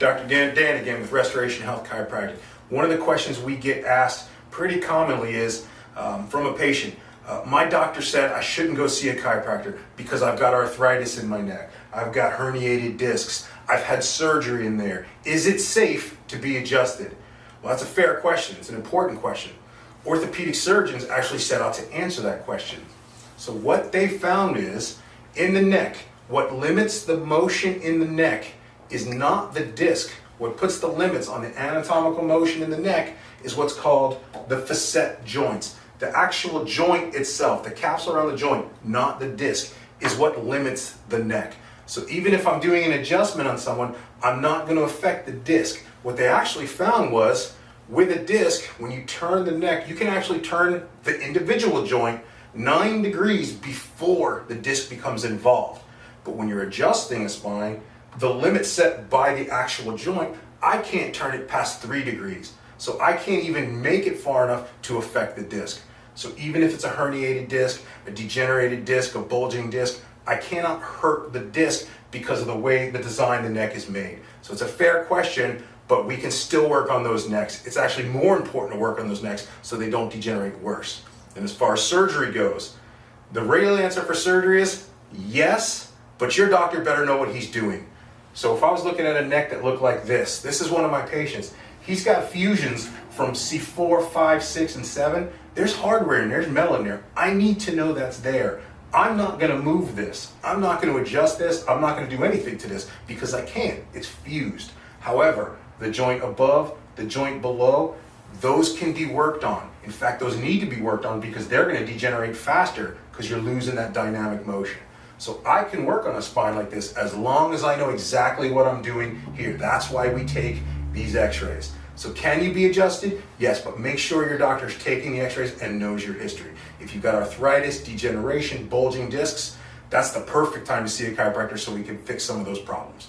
Dr. Dan again with Restoration Health Chiropractic. One of the questions we get asked pretty commonly is from a patient, my doctor said I shouldn't go see a chiropractor because I've got arthritis in my neck, I've got herniated discs, I've had surgery in there. Is it safe to be adjusted? Well, that's a fair question. It's an important question. Orthopedic surgeons actually set out to answer that question. So what they found is, in the neck, what limits the motion in the neck is not the disc. What puts the limits on the anatomical motion in the neck is what's called the facet joints. The actual joint itself, the capsule around the joint, not the disc, is what limits the neck. So even if I'm doing an adjustment on someone, I'm not going to affect the disc. What they actually found was, with a disc, when you turn the neck, you can actually turn the individual joint 9 degrees before the disc becomes involved. But when you're adjusting a spine, the limit set by the actual joint, I can't turn it past 3 degrees. So I can't even make it far enough to affect the disc. So even if it's a herniated disc, a degenerated disc, a bulging disc, I cannot hurt the disc because of the way the design the neck is made. So it's a fair question, but we can still work on those necks. It's actually more important to work on those necks so they don't degenerate worse. And as far as surgery goes, the real answer for surgery is yes, but your doctor better know what he's doing. So if I was looking at a neck that looked like this is one of my patients. He's got fusions from C4, 5, 6, and 7. There's hardware in there, there's metal in there. I need to know that's there. I'm not gonna move this. I'm not gonna adjust this. I'm not gonna do anything to this because I can't, it's fused. However, the joint above, the joint below, those can be worked on. In fact, those need to be worked on because they're gonna degenerate faster because you're losing that dynamic motion. So I can work on a spine like this as long as I know exactly what I'm doing here. That's why we take these x-rays. So can you be adjusted? Yes, but make sure your doctor's taking the x-rays and knows your history. If you've got arthritis, degeneration, bulging discs, that's the perfect time to see a chiropractor so we can fix some of those problems.